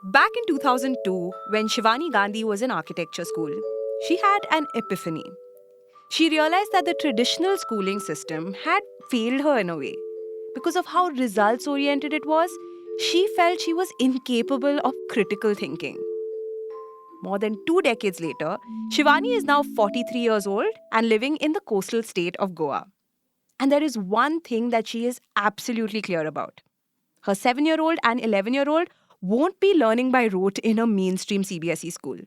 Back in 2002, when Shivani Gandhi was in architecture school, she had an epiphany. She realized that the traditional schooling system had failed her in a way. Because of how results oriented it was, she felt she was incapable of critical thinking. More than 2 decades later, Shivani is now 43 years old and living in the coastal state of Goa. And there is one thing that she is absolutely clear about. Her 7-year-old and 11-year-old won't be learning by rote in a mainstream CBSE school.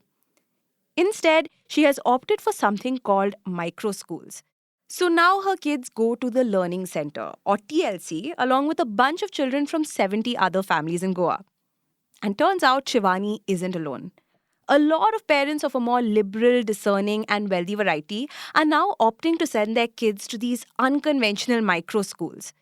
Instead, she has opted for something called micro schools. So now her kids go to the Learning Center, or TLC, along with a bunch of children from 70 other families in Goa. And turns out Shivani isn't alone. A lot of parents of a more liberal, discerning, and wealthy variety are now opting to send their kids to these unconventional micro schools.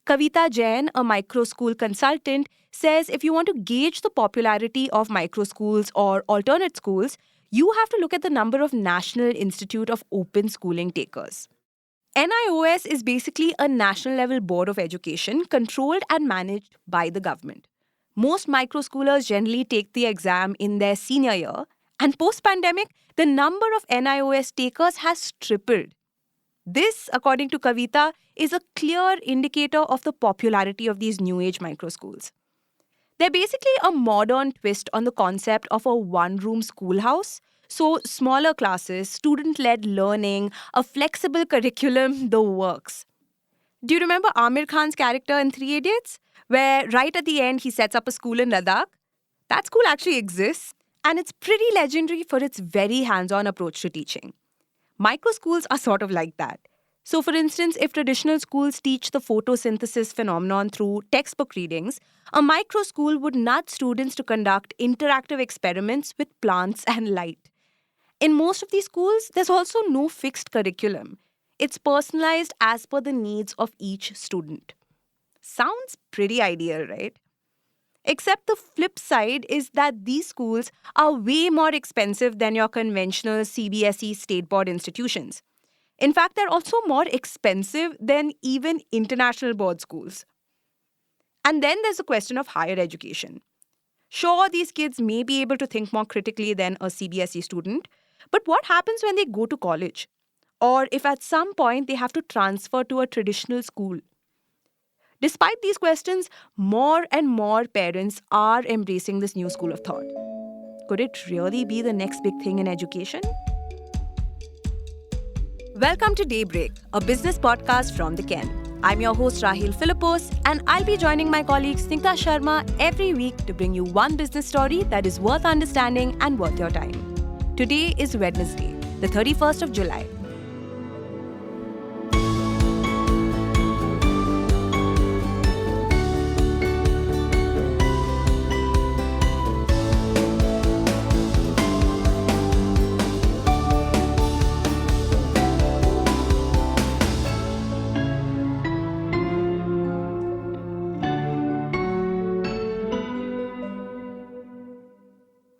Kavita Jain, a micro school consultant, says if you want to gauge the popularity of micro schools or alternate schools, you have to look at the number of National Institute of Open Schooling takers. NIOS is basically a national level board of education controlled and managed by the government. Most micro schoolers generally take the exam in their senior year, and post pandemic, the number of NIOS takers has tripled. This, according to Kavita, is a clear indicator of the popularity of these new age micro schools. They're basically a modern twist on the concept of a one room schoolhouse. So, smaller classes, student led learning, a flexible curriculum, the works. Do you remember Amir Khan's character in Three Idiots? Where right at the end he sets up a school in Ladakh? That school actually exists, and it's pretty legendary for its very hands on approach to teaching. Micro schools are sort of like that. So, for instance, if traditional schools teach the photosynthesis phenomenon through textbook readings, a micro school would nudge students to conduct interactive experiments with plants and light. In most of these schools, there's also no fixed curriculum. It's personalized as per the needs of each student. Sounds pretty ideal, right? Except the flip side is that these schools are way more expensive than your conventional CBSE state board institutions. In fact, they're also more expensive than even international board schools. And then there's the question of higher education. Sure, these kids may be able to think more critically than a CBSE student, but what happens when they go to college? Or if at some point they have to transfer to a traditional school? Despite these questions, more and more parents are embracing this new school of thought. Could it really be the next big thing in education? Welcome to Daybreak, a business podcast from the Ken. I'm your host Rahil Philippos, and I'll be joining my colleague Snigdha Sharma every week to bring you one business story that is worth understanding and worth your time. Today is Wednesday, the 31st of July.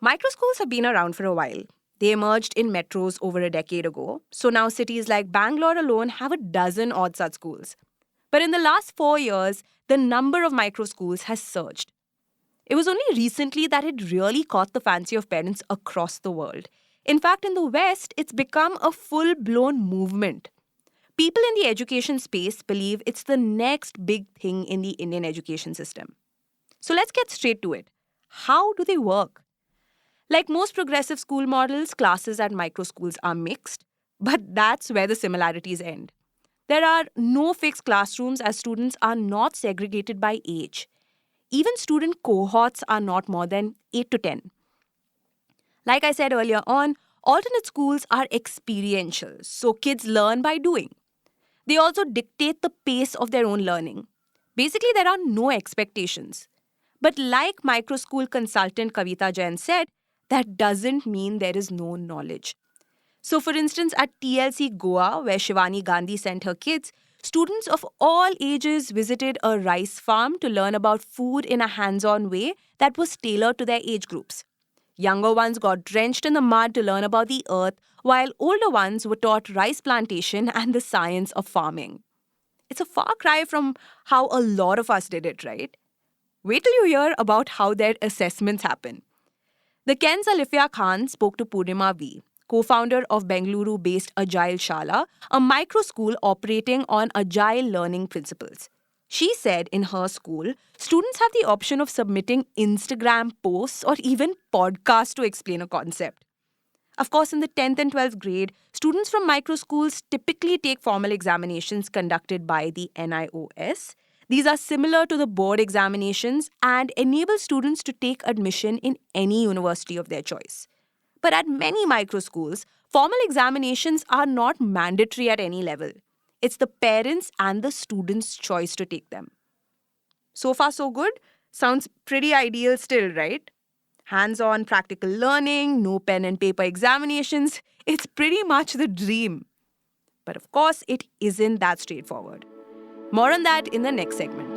Microschools have been around for a while. They emerged in metros over a decade ago, so now cities like Bangalore alone have a dozen odd such schools. But in the last 4 years, the number of microschools has surged. It was only recently that it really caught the fancy of parents across the world. In fact, in the West, it's become a full-blown movement. People in the education space believe it's the next big thing in the Indian education system. So let's get straight to it. How do they work? Like most progressive school models, classes at micro schools are mixed, but that's where the similarities end. There are no fixed classrooms as students are not segregated by age. Even student cohorts are not more than 8 to 10. Like I said earlier on, alternate schools are experiential, so kids learn by doing. They also dictate the pace of their own learning. Basically, there are no expectations. But like micro school consultant Kavita Jain said, that doesn't mean there is no knowledge. So, for instance, at TLC Goa, where Shivani Gandhi sent her kids, students of all ages visited a rice farm to learn about food in a hands-on way that was tailored to their age groups. Younger ones got drenched in the mud to learn about the earth, while older ones were taught rice plantation and the science of farming. It's a far cry from how a lot of us did it, right? Wait till you hear about how their assessments happen. The Ken's Alifia Khan spoke to Purnima V, co-founder of Bengaluru-based Agile Shala, a micro school operating on agile learning principles. She said in her school, students have the option of submitting Instagram posts or even podcasts to explain a concept. Of course, in the 10th and 12th grade, students from micro schools typically take formal examinations conducted by the NIOS. These are similar to the board examinations and enable students to take admission in any university of their choice. But at many micro schools, formal examinations are not mandatory at any level. It's the parents' and the students' choice to take them. So far, so good? Sounds pretty ideal still, right? Hands-on practical learning, no pen and paper examinations. It's pretty much the dream. But of course, it isn't that straightforward. More on that in the next segment.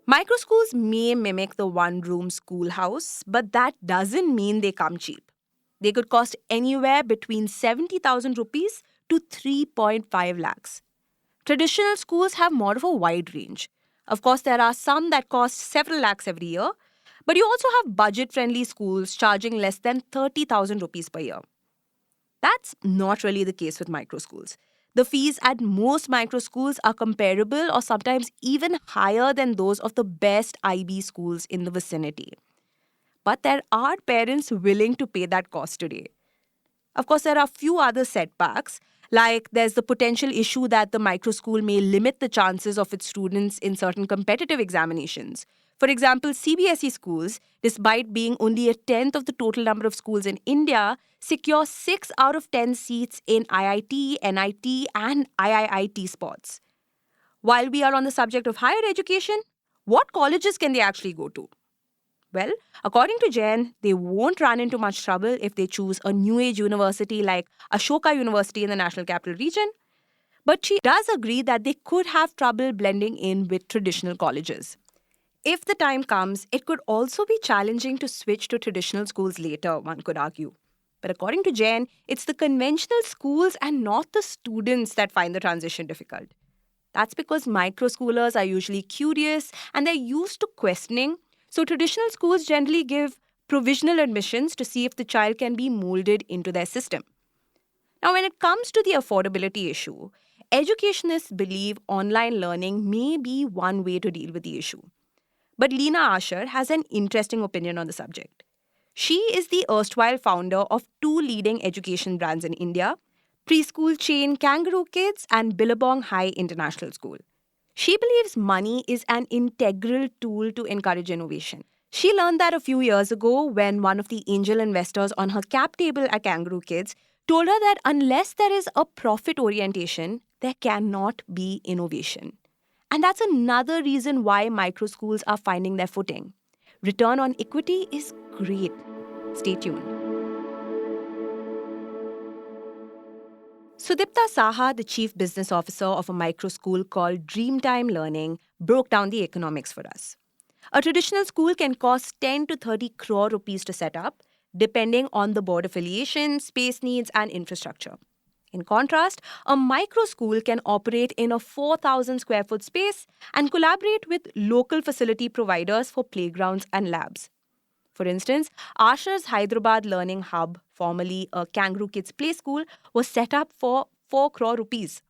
Micro schools may mimic the one-room schoolhouse, but that doesn't mean they come cheap. They could cost anywhere between 70,000 rupees to 3.5 lakhs. Traditional schools have more of a wide range. Of course, there are some that cost several lakhs every year, but you also have budget-friendly schools charging less than 30,000 rupees per year. That's not really the case with micro schools. The fees at most micro schools are comparable or sometimes even higher than those of the best IB schools in the vicinity. But there are parents willing to pay that cost today. Of course, there are a few other setbacks, like there's the potential issue that the micro school may limit the chances of its students in certain competitive examinations. For example, CBSE schools, despite being only a tenth of the total number of schools in India, secure 6 out of 10 seats in IIT, NIT, and IIIT spots. While we are on the subject of higher education, what colleges can they actually go to? Well, according to Jain, they won't run into much trouble if they choose a new age university like Ashoka University in the National Capital Region. But she does agree that they could have trouble blending in with traditional colleges. If the time comes, it could also be challenging to switch to traditional schools later, one could argue. But according to Jain, it's the conventional schools and not the students that find the transition difficult. That's because micro schoolers are usually curious and they're used to questioning. So traditional schools generally give provisional admissions to see if the child can be molded into their system. Now, when it comes to the affordability issue, educationists believe online learning may be one way to deal with the issue. But Leena Asher has an interesting opinion on the subject. She is the erstwhile founder of two leading education brands in India, preschool chain Kangaroo Kids and Billabong High International School. She believes money is an integral tool to encourage innovation. She learned that a few years ago when one of the angel investors on her cap table at Kangaroo Kids told her that unless there is a profit orientation, there cannot be innovation. And that's another reason why micro schools are finding their footing. Return on equity is great. Stay tuned. Sudipta Saha, the chief business officer of a micro school called Dreamtime Learning, broke down the economics for us. A traditional school can cost 10 to 30 crore rupees to set up, depending on the board affiliation, space needs, and infrastructure. In contrast, a micro school can operate in a 4,000 square foot space and collaborate with local facility providers for playgrounds and labs. For instance, Asher's Hyderabad Learning Hub, formerly a Kangaroo Kids Play School, was set up for 4 crore rupees.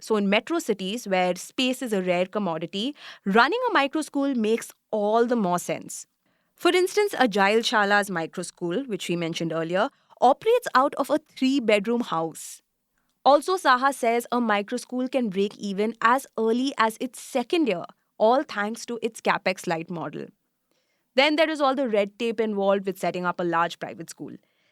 So in metro cities where space is a rare commodity, running a micro school makes all the more sense. For instance, Agile Shala's micro school, which we mentioned earlier, operates out of a 3-bedroom house. Also, Saha says a micro school can break even as early as its second year, all thanks to its capex light model. Then there is all the red tape involved with setting up a large private school.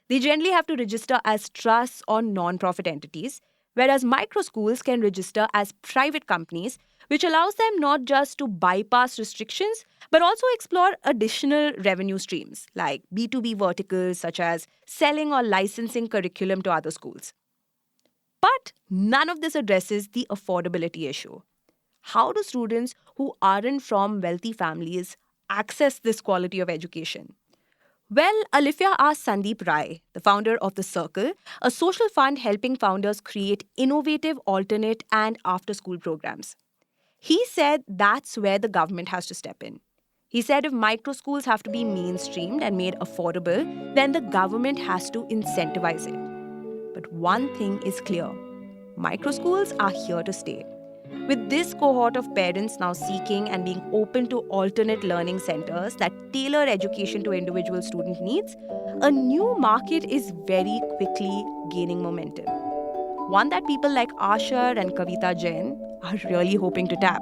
They generally have to register as trusts or non-profit entities, whereas micro schools can register as private companies, which allows them not just to bypass restrictions, but also explore additional revenue streams like B2B verticals such as selling or licensing curriculum to other schools. But none of this addresses the affordability issue. How do students who aren't from wealthy families access this quality of education? Well, Alifia asked Sandeep Rai, the founder of The Circle, a social fund helping founders create innovative alternate and after school programs. He said that's where the government has to step in. He said if micro schools have to be mainstreamed and made affordable, then the government has to incentivize it. But one thing is clear, micro schools are here to stay. With this cohort of parents now seeking and being open to alternate learning centers that tailor education to individual student needs, a new market is very quickly gaining momentum. One that people like Ashar and Kavita Jain are really hoping to tap.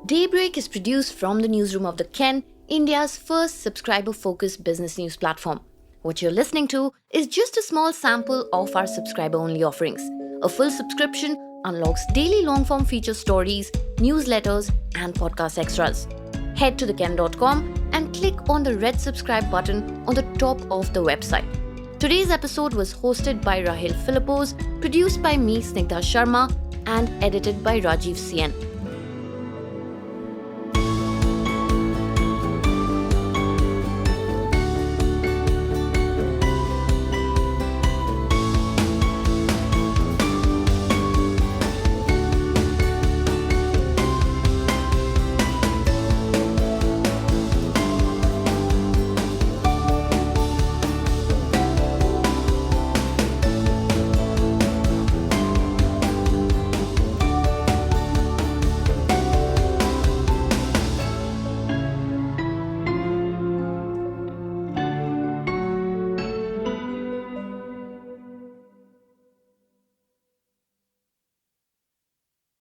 Daybreak is produced from the newsroom of The Ken, India's first subscriber-focused business news platform. What you're listening to is just a small sample of our subscriber-only offerings. A full subscription unlocks daily long-form feature stories, newsletters, and podcast extras. Head to theken.com and click on the red subscribe button on the top of the website. Today's episode was hosted by Rahil Philippos, produced by me, Snigdha Sharma, and edited by Rajiv CN.